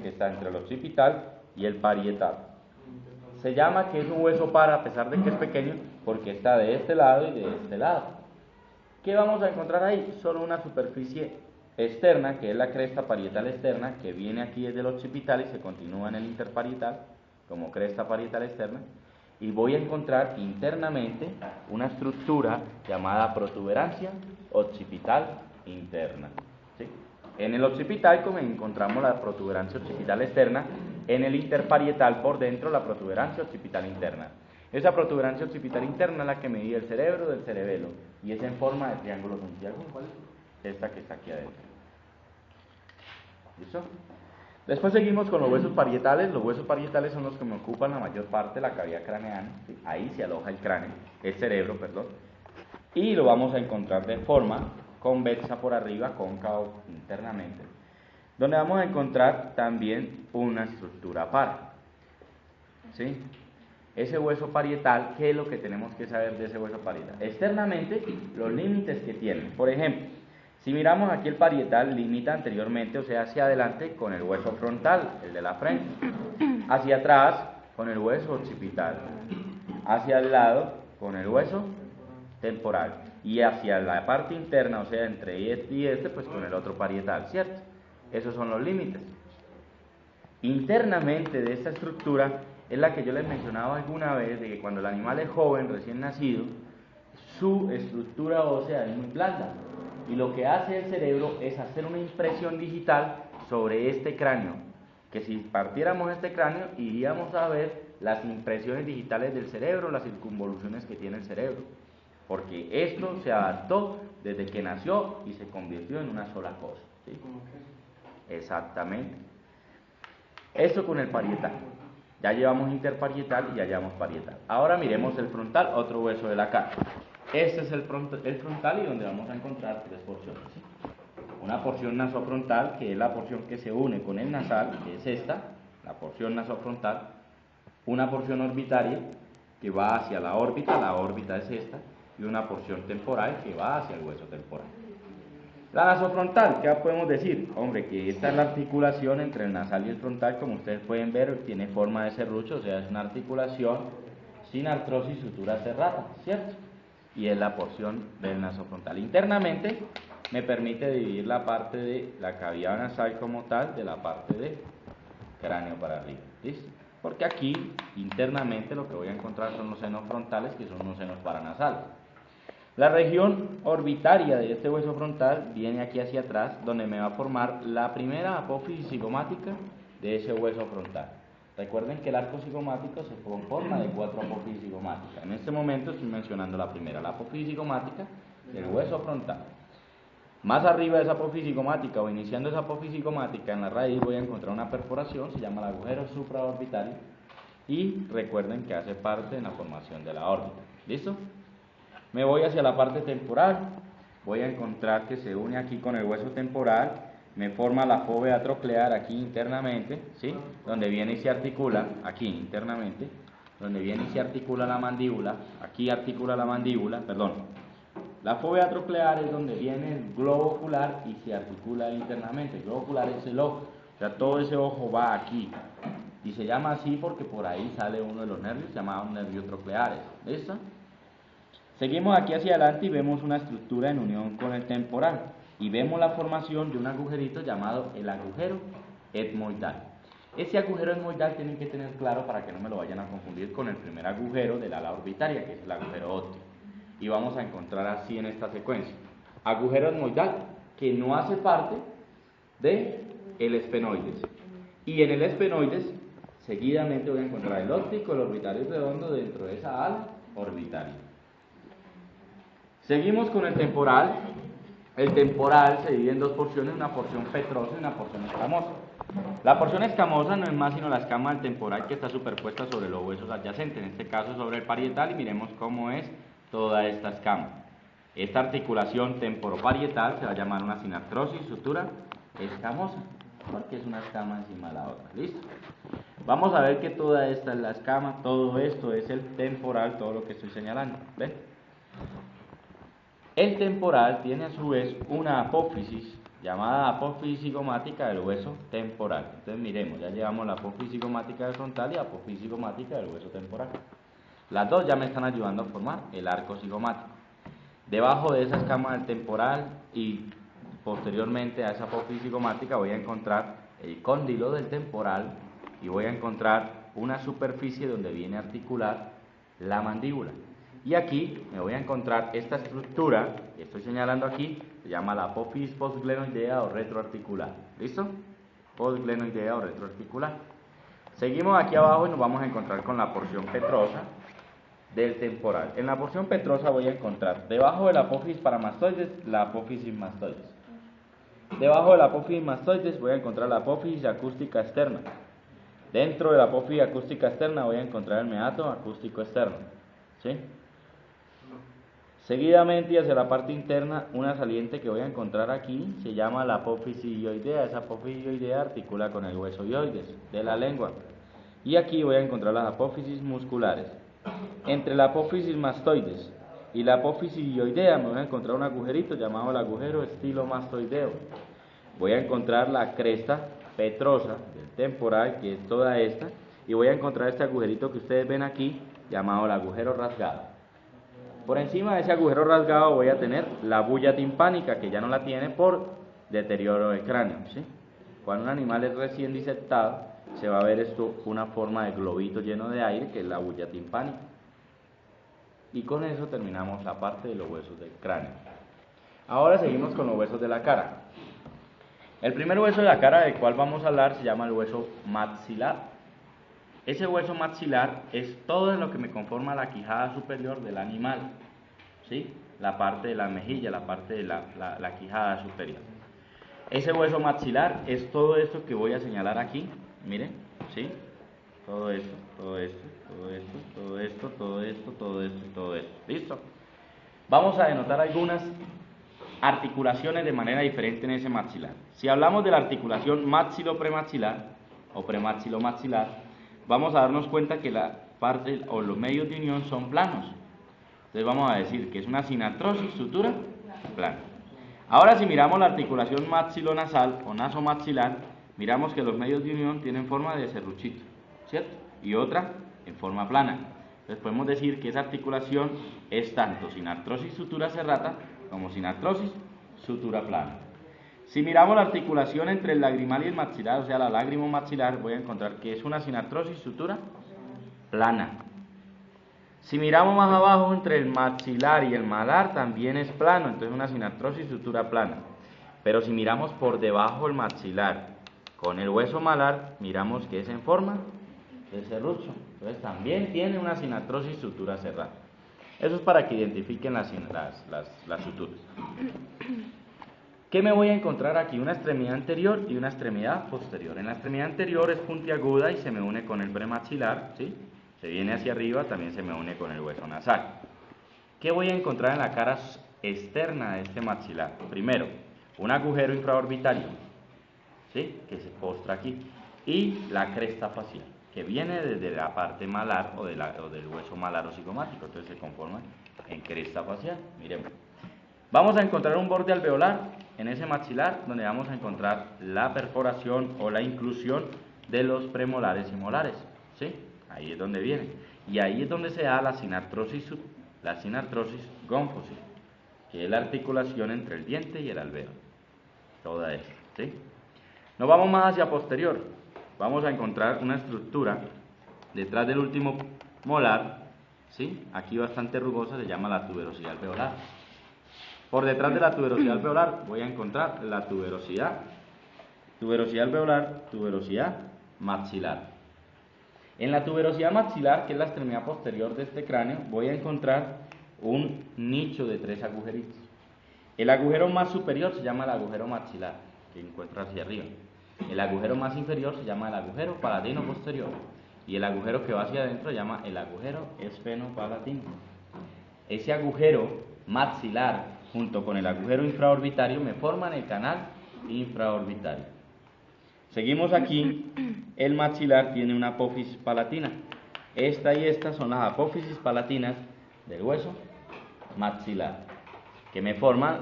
que está entre el occipital y el parietal. Se llama que es un hueso par a pesar de que es pequeño porque está de este lado y de este lado. ¿Qué vamos a encontrar ahí? Solo una superficie externa, que es la cresta parietal externa, que viene aquí desde el occipital y se continúa en el interparietal como cresta parietal externa, y voy a encontrar internamente una estructura llamada protuberancia occipital interna. ¿Sí? En el occipital encontramos la protuberancia occipital externa, en el interparietal por dentro la protuberancia occipital interna. Esa protuberancia occipital interna es la que medía el cerebro del cerebelo y es en forma de triángulo Santiago. ¿Cuál es? Esta que está aquí adentro. ¿Listo? Después seguimos con los huesos parietales. Los huesos parietales son los que me ocupan la mayor parte de la cavidad craneana. ¿Sí? Ahí se aloja el cráneo, el cerebro, perdón. Y lo vamos a encontrar de forma convexa por arriba, cóncavo internamente, donde vamos a encontrar también una estructura par. ¿Sí? Ese hueso parietal, ¿qué es lo que tenemos que saber de ese hueso parietal? Externamente, los límites que tiene. Por ejemplo, si miramos aquí el parietal, limita anteriormente, o sea, hacia adelante con el hueso frontal, el de la frente, hacia atrás con el hueso occipital, hacia el lado con el hueso temporal, y hacia la parte interna, o sea, entre este y este, pues con el otro parietal, ¿cierto? Esos son los límites. Internamente de esta estructura es la que yo les mencionaba alguna vez, de que cuando el animal es joven, recién nacido, su estructura ósea es muy blanda, y lo que hace el cerebro es hacer una impresión digital sobre este cráneo, que si partiéramos este cráneo iríamos a ver las impresiones digitales del cerebro, las circunvoluciones que tiene el cerebro, porque esto se adaptó desde que nació y se convirtió en una sola cosa. ¿Sí? Exactamente. Esto con el parietal. Ya llevamos interparietal y ya llevamos parietal. Ahora miremos el frontal, otro hueso de la cara. Este es el frontal y donde vamos a encontrar tres porciones. ¿Sí? Una porción nasofrontal, que es la porción que se une con el nasal, que es esta, la porción nasofrontal. Una porción orbitaria, que va hacia la órbita es esta, y una porción temporal que va hacia el hueso temporal. La nasofrontal, ¿qué podemos decir? Hombre, que esta es la articulación entre el nasal y el frontal, como ustedes pueden ver, tiene forma de serrucho, o sea, es una articulación sin artrosis, sutura cerrada, ¿cierto? Y es la porción del nasofrontal. Internamente me permite dividir la parte de la cavidad nasal como tal de la parte de cráneo para arriba, ¿listo? Porque aquí, internamente, lo que voy a encontrar son los senos frontales, que son unos senos paranasales. La región orbitaria de este hueso frontal viene aquí hacia atrás, donde me va a formar la primera apófisis cigomática de ese hueso frontal. Recuerden que el arco cigomático se conforma de 4 apófisis cigomáticas. En este momento estoy mencionando la primera, la apófisis cigomática del hueso frontal. Más arriba de esa apófisis cigomática, o iniciando esa apófisis cigomática, en la raíz voy a encontrar una perforación, se llama el agujero supraorbitario, y recuerden que hace parte de la formación de la órbita. ¿Listo? Me voy hacia la parte temporal, voy a encontrar que se une aquí con el hueso temporal, me forma la fóvea troclear aquí internamente, ¿sí? Donde viene y se articula, aquí internamente, donde viene y se articula la mandíbula, aquí articula la mandíbula, perdón. La fóvea troclear es donde viene el globo ocular y se articula internamente. El globo ocular es el ojo, o sea, todo ese ojo va aquí. Y se llama así porque por ahí sale uno de los nervios llamados nervios trocleares. ¿Listo? Seguimos aquí hacia adelante y vemos una estructura en unión con el temporal. Y vemos la formación de un agujerito llamado el agujero etmoidal. Ese agujero etmoidal tienen que tener claro para que no me lo vayan a confundir con el primer agujero del ala orbitaria, que es el agujero óptico. Y vamos a encontrar así en esta secuencia. Agujero etmoidal, que no hace parte del esfenoides. Y en el esfenoides, seguidamente voy a encontrar el óptico, el orbitario redondo dentro de esa ala orbitaria. Seguimos con el temporal. El temporal se divide en dos porciones, una porción petrosa y una porción escamosa. La porción escamosa no es más sino la escama del temporal que está superpuesta sobre los huesos adyacentes, en este caso sobre el parietal, y miremos cómo es toda esta escama. Esta articulación temporoparietal se va a llamar una sinartrosis, sutura escamosa, porque es una escama encima de la otra. ¿Listo? Vamos a ver que toda esta es la escama, todo esto es el temporal, todo lo que estoy señalando. ¿Ven? El temporal tiene a su vez una apófisis llamada apófisis cigomática del hueso temporal. Entonces miremos, ya llevamos la apófisis cigomática del frontal y la apófisis cigomática del hueso temporal. Las dos ya me están ayudando a formar el arco cigomático. Debajo de esa escama del temporal y posteriormente a esa apófisis cigomática voy a encontrar el cóndilo del temporal y voy a encontrar una superficie donde viene a articular la mandíbula. Y aquí me voy a encontrar esta estructura que estoy señalando aquí, se llama la apófisis postglenoidea o retroarticular. ¿Listo? Postglenoidea o retroarticular. Seguimos aquí abajo y nos vamos a encontrar con la porción petrosa del temporal. En la porción petrosa voy a encontrar debajo de la apófisis paramastoides la apófisis mastoides. Debajo de la apófisis mastoides voy a encontrar la apófisis acústica externa. Dentro de la apófisis acústica externa voy a encontrar el meato acústico externo. ¿Sí? Seguidamente y hacia la parte interna, una saliente que voy a encontrar aquí se llama la apófisis ilioidea. Esa apófisis ilioidea articula con el hueso ilioides de la lengua. Y aquí voy a encontrar las apófisis musculares. Entre la apófisis mastoides y la apófisis ilioidea me voy a encontrar un agujerito llamado el agujero estilomastoideo. Voy a encontrar la cresta petrosa del temporal, que es toda esta, y voy a encontrar este agujerito que ustedes ven aquí llamado el agujero rasgado. Por encima de ese agujero rasgado voy a tener la bulla timpánica, que ya no la tiene por deterioro del cráneo, ¿sí? Cuando un animal es recién disectado, se va a ver esto una forma de globito lleno de aire, que es la bulla timpánica. Y con eso terminamos la parte de los huesos del cráneo. Ahora seguimos con los huesos de la cara. El primer hueso de la cara del cual vamos a hablar se llama el hueso maxilar. Ese hueso maxilar es todo lo que me conforma la quijada superior del animal, ¿sí? La parte de la mejilla, la parte de la quijada superior. Ese hueso maxilar es todo esto que voy a señalar aquí, miren, ¿sí? Todo esto, todo esto, todo esto, todo esto, todo esto, todo esto y todo esto. ¿Listo? Vamos a denotar algunas articulaciones de manera diferente en ese maxilar. Si hablamos de la articulación maxilo-premaxilar o premaxilo-maxilar, vamos a darnos cuenta que la parte o los medios de unión son planos. Entonces vamos a decir que es una sinartrosis, sutura, plana. Ahora si miramos la articulación maxilonasal o nasomaxilar, miramos que los medios de unión tienen forma de serruchito, ¿cierto? Y otra en forma plana. Entonces podemos decir que esa articulación es tanto sinartrosis, sutura serrata, como sinartrosis, sutura plana. Si miramos la articulación entre el lagrimal y el maxilar, o sea la lágrimo maxilar, voy a encontrar que es una sinartrosis, sutura plana. Si miramos más abajo entre el maxilar y el malar, también es plano, entonces una sinartrosis, sutura plana. Pero si miramos por debajo el maxilar con el hueso malar, miramos que es en forma de serrucho, entonces también tiene una sinartrosis, sutura serrata. Eso es para que identifiquen las suturas. ¿Qué me voy a encontrar aquí? Una extremidad anterior y una extremidad posterior. En la extremidad anterior es puntiaguda y se me une con el premaxilar, ¿sí? Se viene hacia arriba, también se me une con el hueso nasal. ¿Qué voy a encontrar en la cara externa de este maxilar? Primero, un agujero infraorbitario, ¿sí? Que se postra aquí. Y la cresta facial, que viene desde la parte malar o del hueso malar o cigomático. Entonces se conforma en cresta facial. Miremos. Vamos a encontrar un borde alveolar en ese maxilar, donde vamos a encontrar la perforación o la inclusión de los premolares y molares, ¿sí? Ahí es donde viene. Y ahí es donde se da la sinartrosis gónfosis, que es la articulación entre el diente y el alvéolo. Toda esta, ¿sí? Nos vamos más hacia posterior. Vamos a encontrar una estructura detrás del último molar, ¿sí? Aquí bastante rugosa, se llama la tuberosidad alveolar. Por detrás de la tuberosidad alveolar voy a encontrar la tuberosidad alveolar, tuberosidad maxilar. En la tuberosidad maxilar, que es la extremidad posterior de este cráneo, voy a encontrar un nicho de 3 agujeritos. El agujero más superior se llama el agujero maxilar, que encuentra hacia arriba. El agujero más inferior se llama el agujero palatino posterior. Y el agujero que va hacia adentro se llama el agujero esfenopalatino. Ese agujero maxilar junto con el agujero infraorbitario me forman el canal infraorbitario. Seguimos aquí, el maxilar tiene una apófisis palatina. Esta y esta son las apófisis palatinas del hueso maxilar, que me forman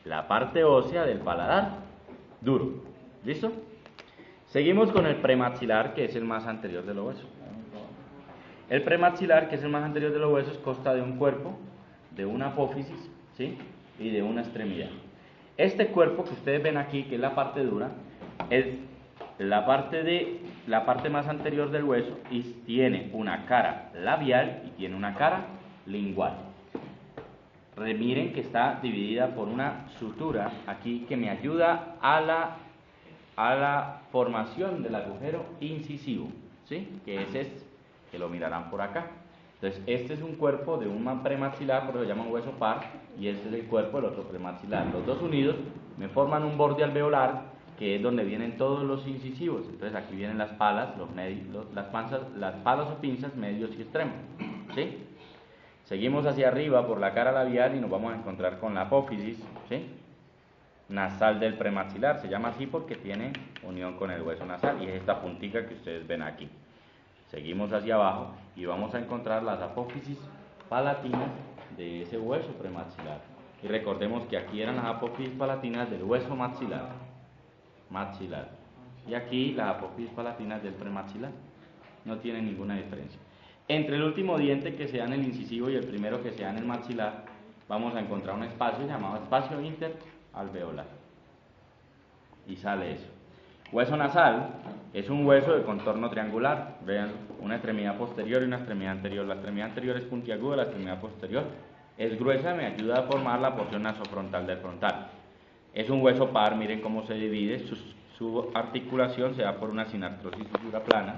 la parte ósea del paladar duro. ¿Listo? Seguimos con el premaxilar, que es el más anterior de los huesos. El premaxilar, que es el más anterior de los huesos, consta de un cuerpo, de una apófisis, ¿sí? Y de una extremidad. Este cuerpo que ustedes ven aquí, que es la parte dura, es la parte más anterior del hueso y tiene una cara labial y tiene una cara lingual. Miren que está dividida por una sutura aquí que me ayuda a la formación del agujero incisivo, ¿sí? Que es este, que lo mirarán por acá. Entonces, este es un cuerpo de un premaxilar, por eso se llama un hueso par, y este es el cuerpo del otro premaxilar. Los dos unidos me forman un borde alveolar, que es donde vienen todos los incisivos. Entonces, aquí vienen las palas, las palas o pinzas medios y extremos, ¿sí? Seguimos hacia arriba por la cara labial y nos vamos a encontrar con la apófisis, ¿sí? Nasal del premaxilar, se llama así porque tiene unión con el hueso nasal y es esta puntica que ustedes ven aquí. Seguimos hacia abajo y vamos a encontrar las apófisis palatinas de ese hueso premaxilar. Y recordemos que aquí eran las apófisis palatinas del hueso maxilar. Y aquí las apófisis palatinas del premaxilar. No tienen ninguna diferencia. Entre el último diente que se da en el incisivo y el primero que se da en el maxilar, vamos a encontrar un espacio llamado espacio interalveolar. Y sale eso. Hueso nasal es un hueso de contorno triangular. Vean, una extremidad posterior y una extremidad anterior. La extremidad anterior es puntiaguda, la extremidad posterior es gruesa, me ayuda a formar la porción nasofrontal del frontal. Es un hueso par, miren cómo se divide. Su articulación se da por una sinartrosis sutura plana,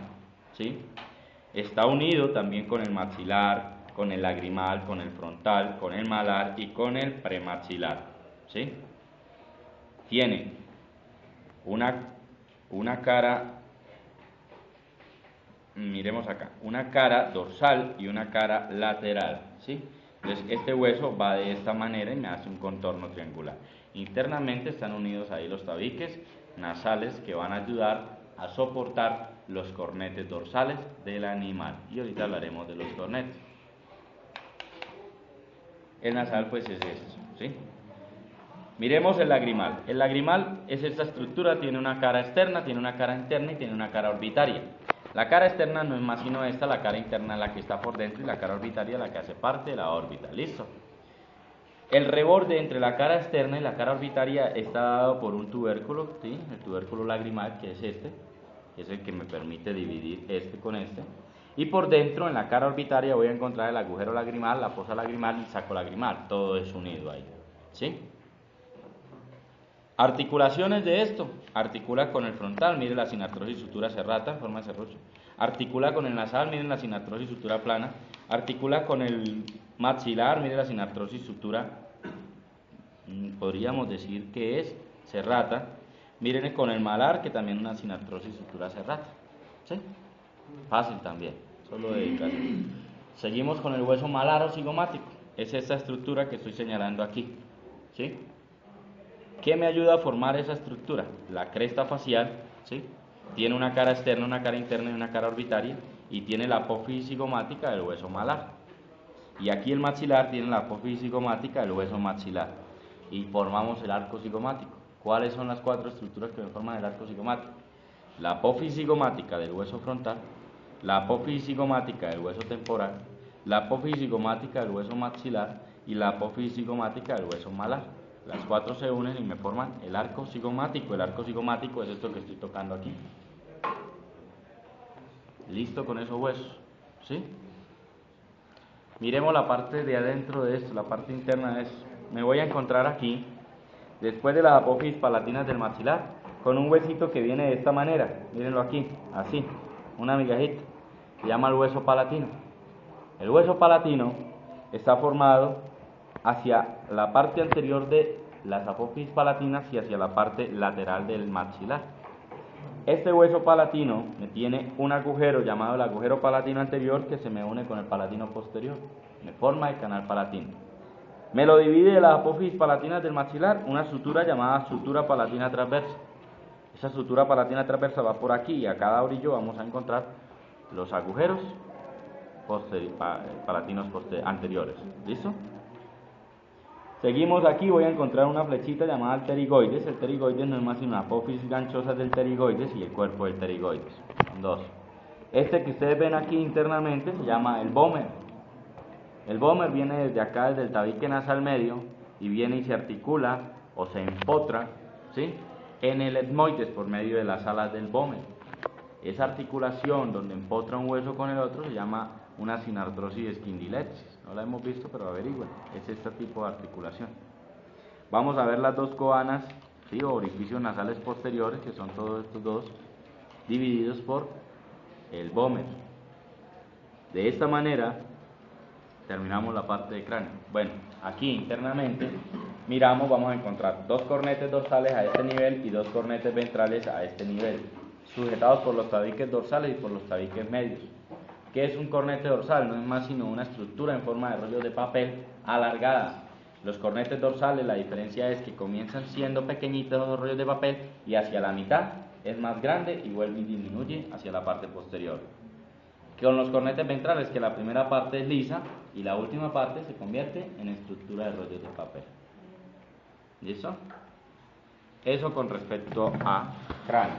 ¿sí? Está unido también con el maxilar, con el lagrimal, con el frontal, con el malar y con el premaxilar, ¿sí? Tiene una cara, miremos acá, una cara dorsal y una cara lateral, ¿sí? Entonces este hueso va de esta manera y me hace un contorno triangular. Internamente están unidos ahí los tabiques nasales que van a ayudar a soportar los cornetes dorsales del animal. Y ahorita hablaremos de los cornetes. El nasal pues es esto, ¿sí? Miremos el lagrimal. El lagrimal es esta estructura, tiene una cara externa, tiene una cara interna y tiene una cara orbitaria. La cara externa no es más sino esta, la cara interna es la que está por dentro y la cara orbitaria la que hace parte de la órbita. ¿Listo? El reborde entre la cara externa y la cara orbitaria está dado por un tubérculo, ¿sí? El tubérculo lagrimal, que es este, que es el que me permite dividir este con este. Y por dentro, en la cara orbitaria, voy a encontrar el agujero lagrimal, la fosa lagrimal y el saco lagrimal. Todo es unido ahí, ¿sí? Articulaciones de esto. Articula con el frontal, miren la sinartrosis sutura serrata en forma de serrucho. Articula con el nasal, miren la sinartrosis sutura plana. Articula con el maxilar, miren la sinartrosis sutura, podríamos decir que es serrata. Miren con el malar, que también es una sinartrosis sutura serrata, ¿sí? Fácil también, solo dedicarse. Seguimos con el hueso malaro cigomático. Es esta estructura que estoy señalando aquí, ¿sí? ¿Qué me ayuda a formar esa estructura? La cresta facial, ¿sí? Tiene una cara externa, una cara interna y una cara orbitaria, y tiene la apófisis cigomática del hueso malar. Y aquí el maxilar tiene la apófisis cigomática del hueso maxilar. Y formamos el arco cigomático. ¿Cuáles son las cuatro estructuras que forman el arco cigomático? La apófisis cigomática del hueso frontal, la apófisis cigomática del hueso temporal, la apófisis cigomática del hueso maxilar y la apófisis cigomática del hueso malar. Las cuatro se unen y me forman el arco cigomático. El arco cigomático es esto que estoy tocando aquí. Listo con esos huesos, ¿sí? Miremos la parte de adentro de esto, la parte interna de esto. Me voy a encontrar aquí, después de las apófisis palatinas del maxilar, con un huesito que viene de esta manera. Mírenlo aquí, así, una migajita. Se llama el hueso palatino. El hueso palatino está formado hacia la parte anterior de las apófisis palatinas y hacia la parte lateral del maxilar. Este hueso palatino me tiene un agujero llamado el agujero palatino anterior que se me une con el palatino posterior, me forma el canal palatino. Me lo divide de las apófisis palatinas del maxilar una sutura llamada sutura palatina transversa. Esa sutura palatina transversa va por aquí y a cada orillo vamos a encontrar los agujeros palatinos anteriores. ¿Listo? Seguimos aquí, voy a encontrar una flechita llamada el pterigoides. El pterigoides no es más sino una apófisis ganchosa del pterigoides y el cuerpo del pterigoides. Son dos. Este que ustedes ven aquí internamente se llama el vómer. El vómer viene desde acá, desde el tabique nasal medio, y viene y se articula o se empotra, ¿sí?, en el etmoides por medio de las alas del vómer. Esa articulación donde empotra un hueso con el otro se llama una sinartrosis esquindiletis. No la hemos visto, pero averigüen. Es este tipo de articulación. Vamos a ver las dos coanas, ¿sí?, o orificios nasales posteriores, que son todos estos dos, divididos por el vómer. De esta manera terminamos la parte de cráneo. Bueno, aquí internamente miramos, vamos a encontrar dos cornetes dorsales a este nivel y dos cornetes ventrales a este nivel, sujetados por los tabiques dorsales y por los tabiques medios. ¿Qué es un cornete dorsal? No es más sino una estructura en forma de rollo de papel alargada. Los cornetes dorsales, la diferencia es que comienzan siendo pequeñitos los rollos de papel y hacia la mitad es más grande y vuelve y disminuye hacia la parte posterior. Con los cornetes ventrales, que la primera parte es lisa y la última parte se convierte en estructura de rollos de papel. ¿Listo? Eso con respecto a cráneo.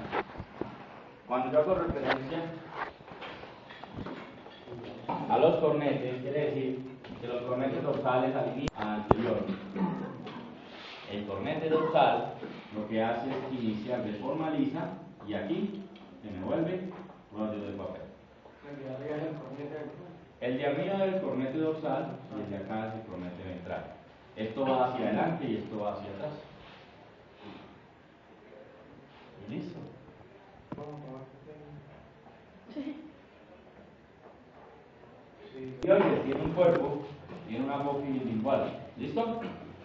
Cuando yo hago referencia a los cornetes, quiere decir que los cornetes dorsales alinean anterior. El cornete dorsal lo que hace es iniciar de forma lisa y aquí se me vuelve rollo de papel. El de arriba del cornete dorsal y el de acá es el cornete ventral. Esto va hacia adelante y esto va hacia atrás. ¿Listo? Tiroides tiene un cuerpo, tiene una apófisis lingual. ¿Listo?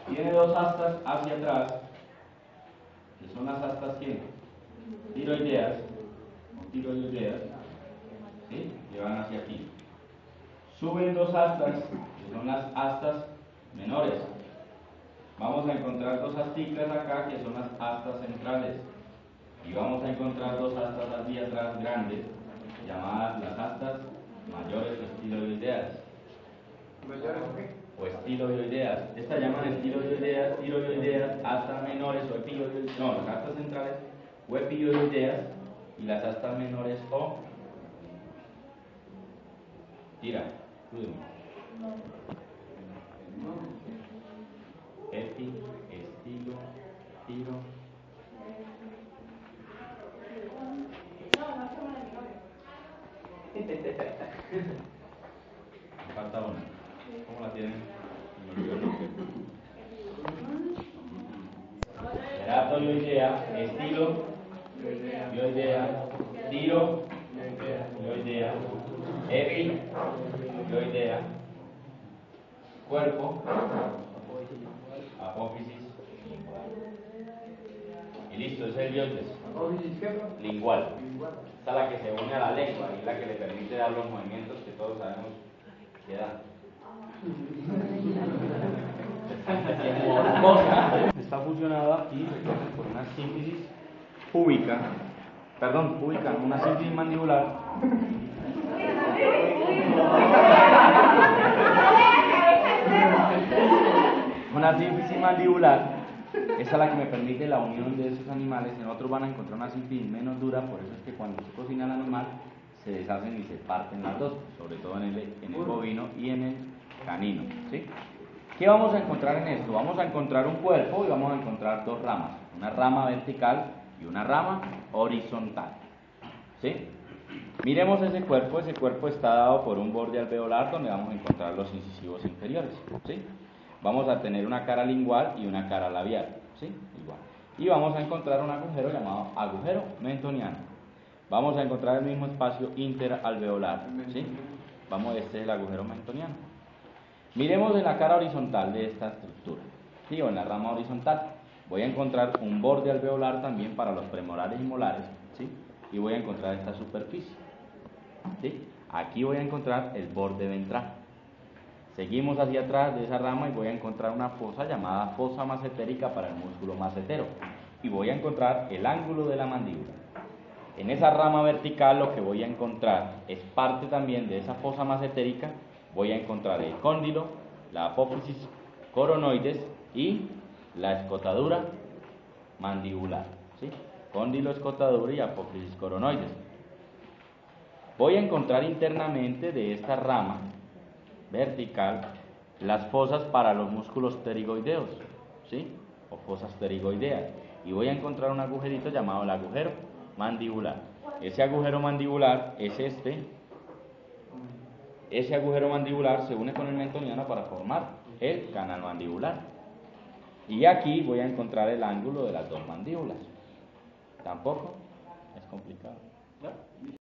Tiene dos astas hacia atrás, que son las astas que tiroideas, ¿sí?, que van hacia aquí. Suben dos astas, que son las astas menores. Vamos a encontrar dos asticlas acá, que son las astas centrales. Y vamos a encontrar dos astas hacia atrás grandes, llamadas las astas mayores o estiloideas. O estiloideas. Estas llaman estiloideas, tiroideas, astas menores o epioideas. No, las astas centrales o epioideas y las astas menores o epi, estilo, tiro. Me falta una. ¿Cómo la tienen? Eratoioidea, estilo, ioidea, tiro, ioidea, epi, ioidea, cuerpo, apófisis, y listo, ese es el ioides. Lingual. Esta es la que se une a la lengua y es la que le permite dar los movimientos que todos sabemos que dan. Está fusionado aquí por una síntesis púbica, no, una síntesis mandibular. Una síntesis mandibular, esa es la que me permite la unión de esos animales. En otros van a encontrar una síntesis menos dura, por eso es que cuando se cocina el animal se deshacen y se parten las dos, sobre todo en el bovino y en el canino, ¿sí? ¿Qué vamos a encontrar en esto? Vamos a encontrar un cuerpo y vamos a encontrar dos ramas, una rama vertical y una rama horizontal, ¿sí? Miremos ese cuerpo está dado por un borde alveolar donde vamos a encontrar los incisivos inferiores, ¿sí? Vamos a tener una cara lingual y una cara labial, ¿sí? Igual. Y vamos a encontrar un agujero llamado agujero mentoniano. Vamos a encontrar el mismo espacio interalveolar, ¿sí? Este es el agujero mentoniano. Miremos en la cara horizontal de esta estructura, ¿sí?, o en la rama horizontal. Voy a encontrar un borde alveolar también para los premolares y molares, ¿sí? Y voy a encontrar esta superficie, ¿sí? Aquí voy a encontrar el borde ventral. Seguimos hacia atrás de esa rama y voy a encontrar una fosa llamada fosa macetérica para el músculo macetero. Y voy a encontrar el ángulo de la mandíbula. En esa rama vertical lo que voy a encontrar es parte también de esa fosa macetérica. Voy a encontrar el cóndilo, la apófisis coronoides y la escotadura mandibular, ¿sí? Cóndilo-escotadura y apófisis coronoides. Voy a encontrar internamente de esta rama vertical las fosas para los músculos pterigoideos, ¿sí? O fosas pterigoideas. Y voy a encontrar un agujerito llamado el agujero mandibular. Ese agujero mandibular es este. Ese agujero mandibular se une con el mentoniano para formar el canal mandibular. Y aquí voy a encontrar el ángulo de las dos mandíbulas. Tampoco es complicado.